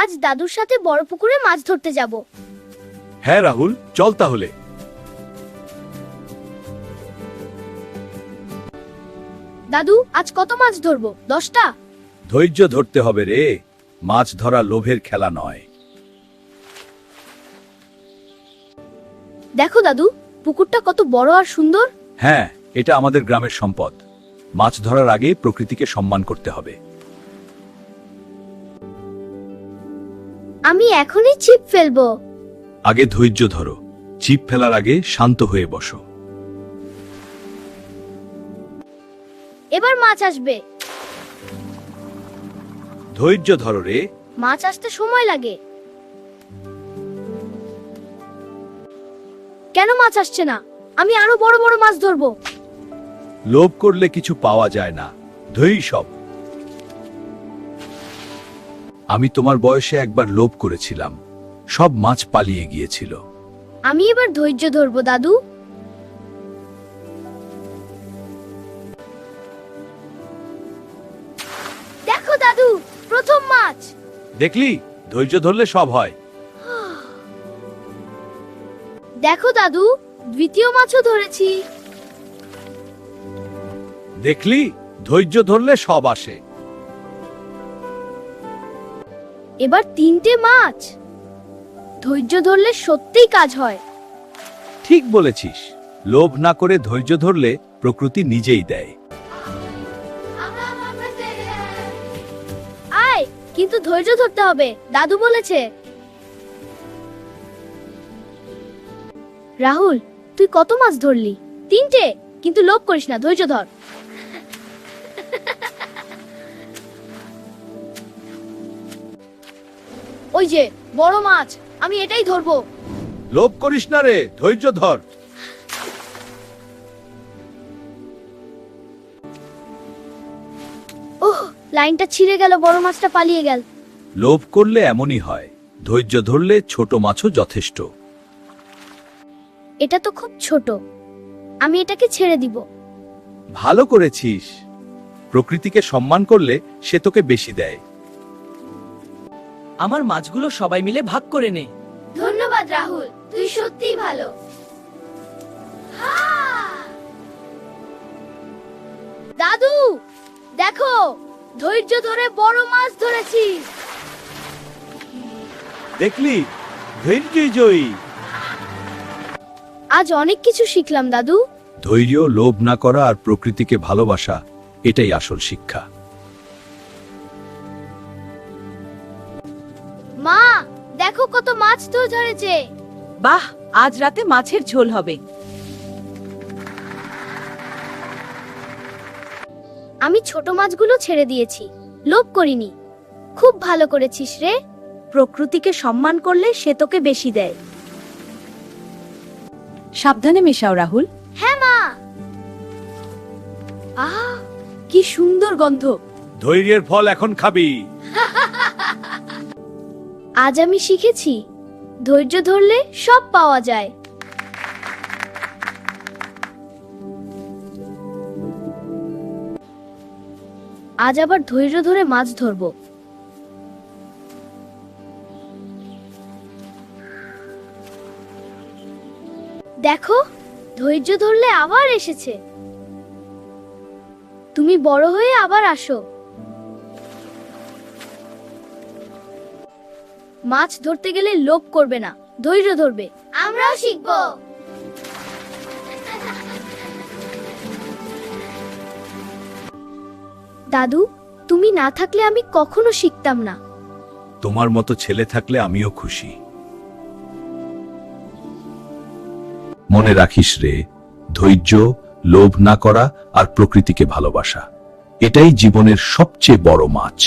আজ দাদুর সাথে বড় পুকুরে মাছ ধরতে যাব। হ্যাঁ রাহুল, চল তাহলে। দাদু, আজ কত মাছ ধরবো? 10টা? ধৈর্য ধরতে হবে রে, মাছ ধরা লোভের খেলা নয়। দেখো দাদু, পুকুরটা কত বড় আর সুন্দর। হ্যাঁ, এটা আমাদের গ্রামের সম্পদ। মাছ ধরার আগে প্রকৃতিকে সম্মান করতে হবে। আমি এখনই ছিপ ফেলবো। আগে ধৈর্য ধরো, ছিপ ফেলার আগে শান্ত হয়ে বসো। এবার মাছ আসবে। ধৈর্য ধরো রে। মাছ আসতে সময় লাগে। কেন মাছ আসছে না? আমি আরো বড় বড় মাছ ধরবো। লোভ করলে কিছু পাওয়া যায় না, ধৈর্য সব। আমি তোমার বয়সে একবার লোভ করেছিলাম, সব মাছ পালিয়ে গিয়েছিল। আমি এবার ধৈর্য ধরবো দাদু। দেখো দাদু, প্রথম মাছ। দেখলি, ধৈর্য ধরলে সব হয়। দেখো দাদু, দ্বিতীয় মাছও ধরেছি। দেখলি, ধৈর্য ধরলে সব আসে। এবার 3টে মাছ। ধৈর্য ধরলে সত্যিই কাজ হয়। ঠিক বলেছিস, লোভ না করে ধৈর্য ধরলে প্রকৃতি নিজেই দেয়। আয়, কিন্তু ধৈর্য ধরতে হবে, দাদু বলেছে। রাহুল, তুই কত মাছ ধরলি? 3টে, কিন্তু লোভ করিস না, ধৈর্য ধর। ওই যে বড় মাছ, আমি এটাই ধরবো। লোভ করিস না রে, ধৈর্য ধর। ওহ, লাইনটা ছিঁড়ে গেল, বড় মাছটা পালিয়ে গেল। লোভ করলে এমনই হয়, ধৈর্য ধরলে ছোট মাছও যথেষ্ট। এটা তো খুব ছোট, আমি এটাকে ছেড়ে দিব। ভালো করেছিস, প্রকৃতিকে সম্মান করলে সে তোকে বেশি দেয়। আমার মাছগুলো সবাই মিলে ভাগ করে নে। ধন্যবাদ রাহুল, তুই সত্যিই ভালো। দাদু, দেখো, ধৈর্য ধরে বড় মাছ ধরেছি। দেখলি, ধৈর্যই জয়ী। আজ অনেক কিছু শিখলাম দাদু। ধৈর্য, লোভ না করা আর প্রকৃতিকে ভালোবাসা, এটাই আসল শিক্ষা। মা, দেখো কত মাছ তো ধরেছে। বাহ, আজ রাতে মাছের ঝোল হবে। আমি ছোট মাছগুলো ছেড়ে দিয়েছি, লোভ করিনি। খুব ভালো করেছিস রে। প্রকৃতিকে সম্মান করলে সে তোকে বেশি দেয়। সাবধানে মেশাও রাহুল। হ্যাঁ মা। আহ, কি সুন্দর গন্ধ। ধৈর্যের ফল এখন খাবি। আজ আমি শিখেছি, ধৈর্য ধরলে সব পাওয়া যায়। আজ আবার ধৈর্য ধরে মাছ ধরবো। দেখো, ধৈর্য ধরলে আবার এসেছে। তুমি বড় হয়ে আবার আসো। মাছ ধরতে গেলে লোভ করবে না, ধৈর্য ধরবে। আমরাও শিখবো। দাদু, তুমি না থাকলে আমি কখনো শিখতাম না। তোমার মতো ছেলে থাকলে আমিও খুশি। মনে রাখিস রে, ধৈর্য, লোভ না করা আর প্রকৃতিকে ভালোবাসা, এটাই জীবনের সবচেয়ে বড় মাছ।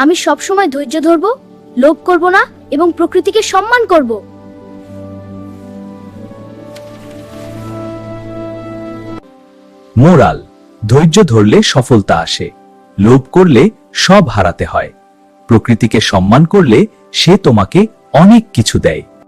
আমি সব সময় ধৈর্য ধরবো, লোভ করব না এবং প্রকৃতিকে সম্মান করব। মোরাল: ধৈর্য ধরলে সফলতা আসে, লোভ করলে সব হারাতে হয়। প্রকৃতিকে সম্মান করলে সে তোমাকে অনেক কিছু দেয়।